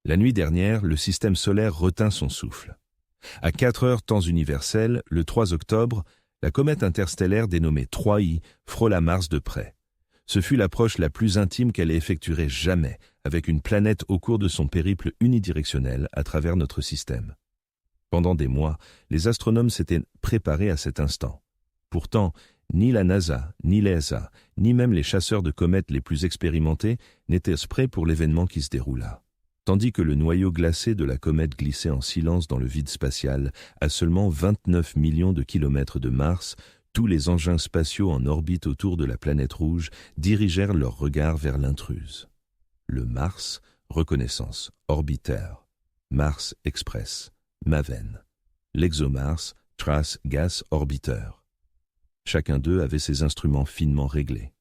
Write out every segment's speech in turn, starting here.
La nuit dernière, le système solaire retint son souffle. À 4 heures temps universel, le 3 octobre, la comète interstellaire dénommée 3I frôla Mars de près. Ce fut l'approche la plus intime qu'elle ait effectuée jamais avec une planète au cours de son périple unidirectionnel à travers notre système. Pendant des mois, les astronomes s'étaient préparés à cet instant. Pourtant, ni la NASA, ni l'ESA, ni même les chasseurs de comètes les plus expérimentés n'étaient prêts pour l'événement qui se déroula. Tandis que le noyau glacé de la comète glissait en silence dans le vide spatial, à seulement 29 millions de kilomètres de Mars, tous les engins spatiaux en orbite autour de la planète rouge dirigèrent leurs regards vers l'intruse. Le Mars Reconnaissance Orbiter, Mars Express, MAVEN, l'ExoMars Trace Gas Orbiter. Chacun d'eux avait ses instruments finement réglés.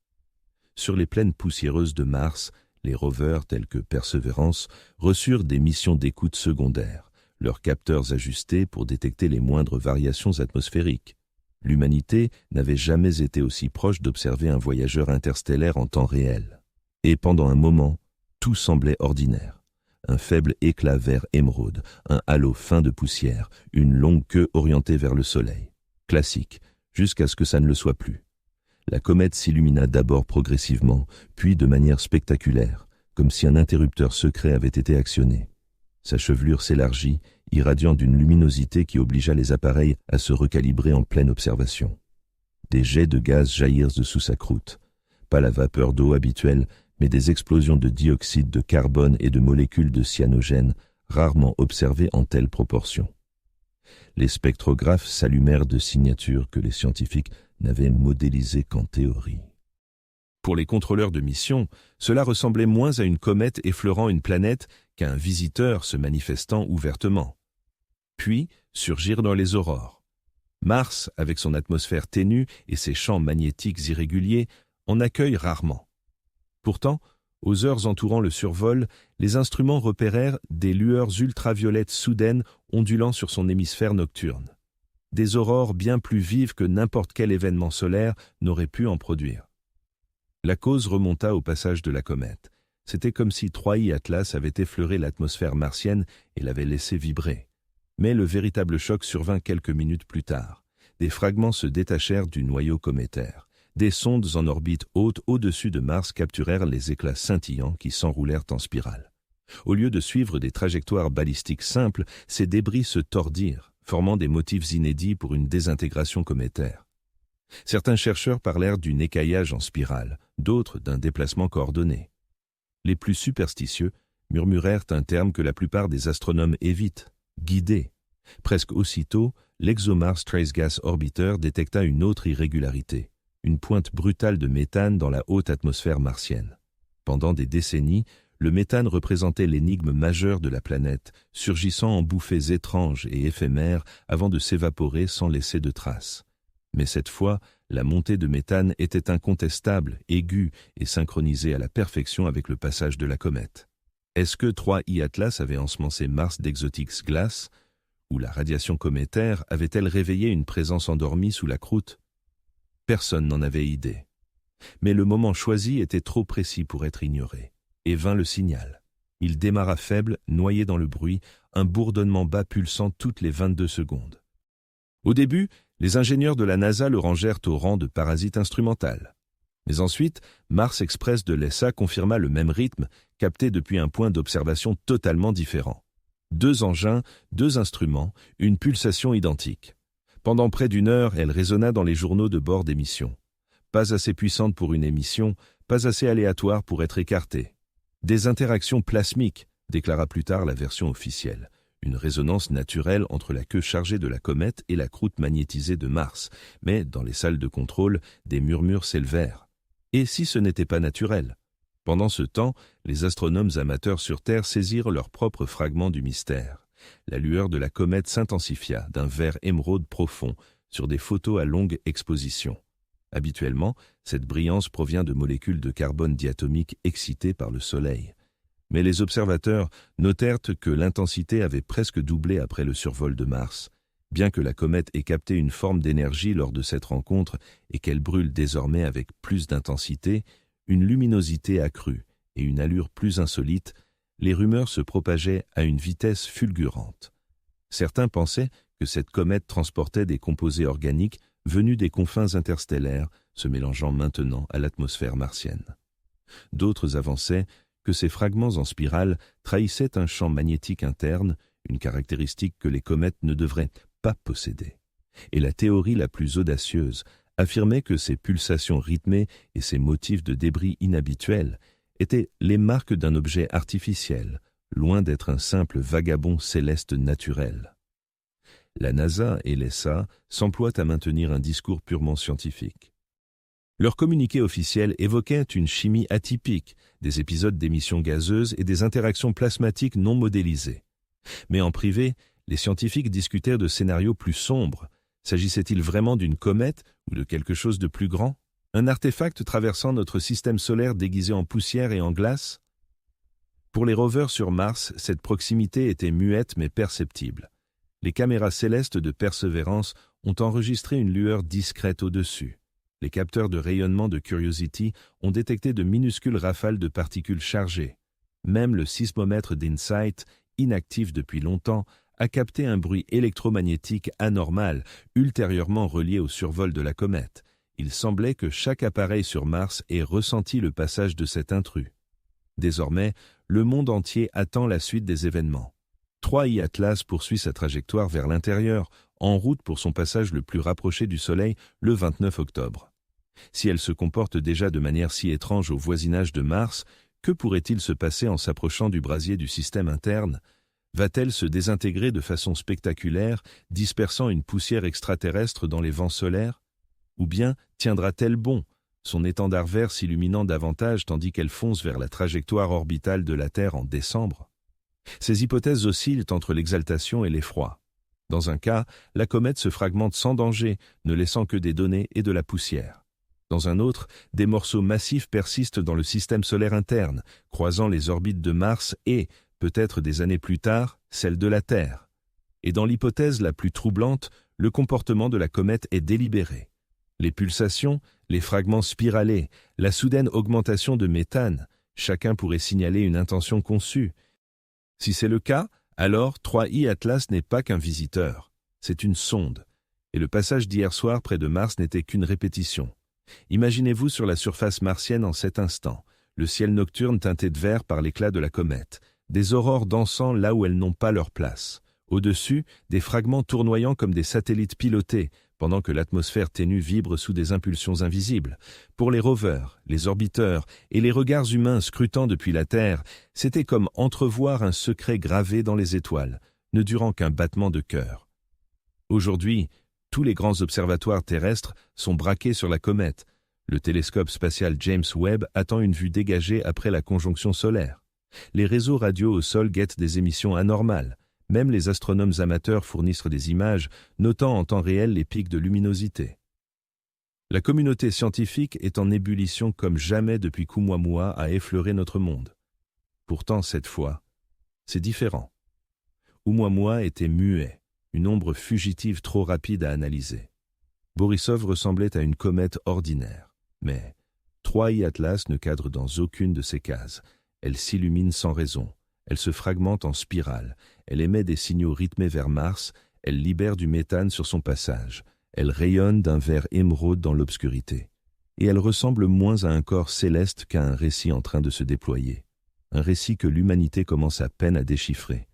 Sur les plaines poussiéreuses de Mars, les rovers tels que Perseverance reçurent des missions d'écoute secondaires, leurs capteurs ajustés pour détecter les moindres variations atmosphériques. L'humanité n'avait jamais été aussi proche d'observer un voyageur interstellaire en temps réel. Et pendant un moment, tout semblait ordinaire. Un faible éclat vert émeraude, un halo fin de poussière, une longue queue orientée vers le soleil. Classique, jusqu'à ce que ça ne le soit plus. La comète s'illumina d'abord progressivement, puis de manière spectaculaire, comme si un interrupteur secret avait été actionné. Sa chevelure s'élargit, irradiant d'une luminosité qui obligea les appareils à se recalibrer en pleine observation. Des jets de gaz jaillirent de sous sa croûte. Pas la vapeur d'eau habituelle, mais des explosions de dioxyde de carbone et de molécules de cyanogène, rarement observées en telle proportion. Les spectrographes s'allumèrent de signatures que les scientifiques n'avaient modélisées qu'en théorie. Pour les contrôleurs de mission, cela ressemblait moins à une comète effleurant une planète qu'à un visiteur se manifestant ouvertement. Puis surgirent dans les aurores. Mars, avec son atmosphère ténue et ses champs magnétiques irréguliers, en accueille rarement. Pourtant, aux heures entourant le survol, les instruments repérèrent des lueurs ultraviolettes soudaines ondulant sur son hémisphère nocturne. Des aurores bien plus vives que n'importe quel événement solaire n'aurait pu en produire. La cause remonta au passage de la comète. C'était comme si 3I Atlas avait effleuré l'atmosphère martienne et l'avait laissé vibrer. Mais le véritable choc survint quelques minutes plus tard. Des fragments se détachèrent du noyau cométaire. Des sondes en orbite haute au-dessus de Mars capturèrent les éclats scintillants qui s'enroulèrent en spirale. Au lieu de suivre des trajectoires balistiques simples, ces débris se tordirent, formant des motifs inédits pour une désintégration cométaire. Certains chercheurs parlèrent d'un écaillage en spirale, d'autres d'un déplacement coordonné. Les plus superstitieux murmurèrent un terme que la plupart des astronomes évitent, guidé. Presque aussitôt, l'ExoMars Trace Gas Orbiter détecta une autre irrégularité, une pointe brutale de méthane dans la haute atmosphère martienne. Pendant des décennies, le méthane représentait l'énigme majeure de la planète, surgissant en bouffées étranges et éphémères avant de s'évaporer sans laisser de traces. Mais cette fois, la montée de méthane était incontestable, aiguë et synchronisée à la perfection avec le passage de la comète. Est-ce que 3I Atlas avait ensemencé Mars d'exotiques glaces, ou la radiation cométaire avait-elle réveillé une présence endormie sous la croûte? Personne n'en avait idée. Mais le moment choisi était trop précis pour être ignoré. Et vint le signal. Il démarra faible, noyé dans le bruit, un bourdonnement bas pulsant toutes les 22 secondes. Au début, les ingénieurs de la NASA le rangèrent au rang de parasite instrumental. Mais ensuite, Mars Express de l'ESA confirma le même rythme, capté depuis un point d'observation totalement différent. 2 engins, 2 instruments, une pulsation identique. Pendant près d'1 heure, elle résonna dans les journaux de bord d'émission. Pas assez puissante pour une émission, pas assez aléatoire pour être écartée. Des interactions plasmiques, déclara plus tard la version officielle. Une résonance naturelle entre la queue chargée de la comète et la croûte magnétisée de Mars. Mais, dans les salles de contrôle, des murmures s'élevèrent. Et si ce n'était pas naturel? Pendant ce temps, les astronomes amateurs sur Terre saisirent leurs propres fragments du mystère. La lueur de la comète s'intensifia d'un vert émeraude profond sur des photos à longue exposition. Habituellement, cette brillance provient de molécules de carbone diatomique excitées par le Soleil. Mais les observateurs notèrent que l'intensité avait presque doublé après le survol de Mars. Bien que la comète ait capté une forme d'énergie lors de cette rencontre et qu'elle brûle désormais avec plus d'intensité, une luminosité accrue et une allure plus insolite, les rumeurs se propageaient à une vitesse fulgurante. Certains pensaient que cette comète transportait des composés organiques venus des confins interstellaires, se mélangeant maintenant à l'atmosphère martienne. D'autres avançaient que ces fragments en spirale trahissaient un champ magnétique interne, une caractéristique que les comètes ne devraient pas posséder. Et la théorie la plus audacieuse affirmait que ces pulsations rythmées et ces motifs de débris inhabituels étaient les marques d'un objet artificiel, loin d'être un simple vagabond céleste naturel. La NASA et l'ESA s'emploient à maintenir un discours purement scientifique. Leur communiqué officiel évoquait une chimie atypique, des épisodes d'émissions gazeuses et des interactions plasmatiques non modélisées. Mais en privé, les scientifiques discutèrent de scénarios plus sombres. S'agissait-il vraiment d'une comète ou de quelque chose de plus grand? Un artefact traversant notre système solaire déguisé en poussière et en glace? Pour les rovers sur Mars, cette proximité était muette mais perceptible. Les caméras célestes de Perseverance ont enregistré une lueur discrète au-dessus. Les capteurs de rayonnement de Curiosity ont détecté de minuscules rafales de particules chargées. Même le sismomètre d'InSight, inactif depuis longtemps, a capté un bruit électromagnétique anormal, ultérieurement relié au survol de la comète. Il semblait que chaque appareil sur Mars ait ressenti le passage de cet intrus. Désormais, le monde entier attend la suite des événements. 3I Atlas poursuit sa trajectoire vers l'intérieur, en route pour son passage le plus rapproché du Soleil le 29 octobre. Si elle se comporte déjà de manière si étrange au voisinage de Mars, que pourrait-il se passer en s'approchant du brasier du système interne? Va-t-elle se désintégrer de façon spectaculaire, dispersant une poussière extraterrestre dans les vents solaires? Ou bien tiendra-t-elle bon, son étendard vert s'illuminant davantage tandis qu'elle fonce vers la trajectoire orbitale de la Terre en décembre? Ces hypothèses oscillent entre l'exaltation et l'effroi. Dans un cas, la comète se fragmente sans danger, ne laissant que des données et de la poussière. Dans un autre, des morceaux massifs persistent dans le système solaire interne, croisant les orbites de Mars et, peut-être des années plus tard, celles de la Terre. Et dans l'hypothèse la plus troublante, le comportement de la comète est délibéré. Les pulsations, les fragments spiralés, la soudaine augmentation de méthane, chacun pourrait signaler une intention conçue. Si c'est le cas, alors 3I Atlas n'est pas qu'un visiteur, c'est une sonde. Et le passage d'hier soir près de Mars n'était qu'une répétition. Imaginez-vous sur la surface martienne en cet instant, le ciel nocturne teinté de vert par l'éclat de la comète, des aurores dansant là où elles n'ont pas leur place. Au-dessus, des fragments tournoyant comme des satellites pilotés, pendant que l'atmosphère ténue vibre sous des impulsions invisibles. Pour les rovers, les orbiteurs et les regards humains scrutant depuis la Terre, c'était comme entrevoir un secret gravé dans les étoiles, ne durant qu'un battement de cœur. Aujourd'hui, tous les grands observatoires terrestres sont braqués sur la comète. Le télescope spatial James Webb attend une vue dégagée après la conjonction solaire. Les réseaux radio au sol guettent des émissions anormales. Même les astronomes amateurs fournissent des images, notant en temps réel les pics de luminosité. La communauté scientifique est en ébullition comme jamais depuis qu'Oumuamua a effleuré notre monde. Pourtant, cette fois, c'est différent. Oumuamua était muet, une ombre fugitive trop rapide à analyser. Borisov ressemblait à une comète ordinaire, mais 3I Atlas ne cadre dans aucune de ces cases. Elle s'illumine sans raison, elle se fragmente en spirale, elle émet des signaux rythmés vers Mars, elle libère du méthane sur son passage, elle rayonne d'un vert émeraude dans l'obscurité. Et elle ressemble moins à un corps céleste qu'à un récit en train de se déployer. Un récit que l'humanité commence à peine à déchiffrer.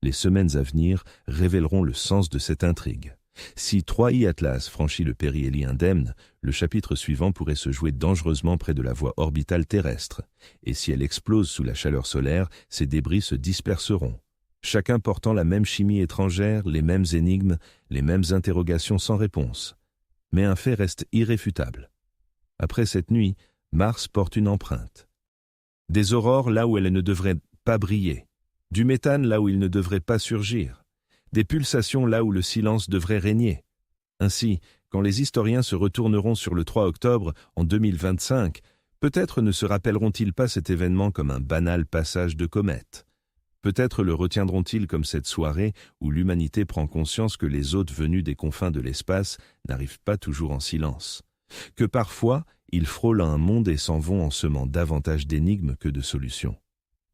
Les semaines à venir révéleront le sens de cette intrigue. Si 3I Atlas franchit le périhélie indemne, le chapitre suivant pourrait se jouer dangereusement près de la voie orbitale terrestre. Et si elle explose sous la chaleur solaire, ses débris se disperseront. Chacun portant la même chimie étrangère, les mêmes énigmes, les mêmes interrogations sans réponse. Mais un fait reste irréfutable. Après cette nuit, Mars porte une empreinte. Des aurores là où elles ne devraient pas briller. Du méthane là où il ne devrait pas surgir. Des pulsations là où le silence devrait régner. Ainsi, quand les historiens se retourneront sur le 3 octobre en 2025, peut-être ne se rappelleront-ils pas cet événement comme un banal passage de comète. Peut-être le retiendront-ils comme cette soirée où l'humanité prend conscience que les hôtes venus des confins de l'espace n'arrivent pas toujours en silence. Que parfois, ils frôlent un monde et s'en vont en semant davantage d'énigmes que de solutions.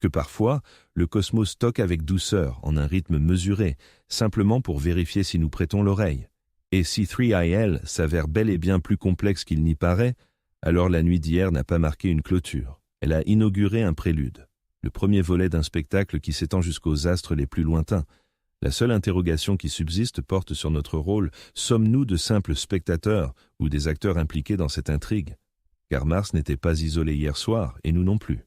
que parfois, le cosmos toque avec douceur, en un rythme mesuré, simplement pour vérifier si nous prêtons l'oreille. Et si 3IL s'avère bel et bien plus complexe qu'il n'y paraît, alors la nuit d'hier n'a pas marqué une clôture. Elle a inauguré un prélude, le premier volet d'un spectacle qui s'étend jusqu'aux astres les plus lointains. La seule interrogation qui subsiste porte sur notre rôle. Sommes-nous de simples spectateurs ou des acteurs impliqués dans cette intrigue? Car Mars n'était pas isolé hier soir, et nous non plus.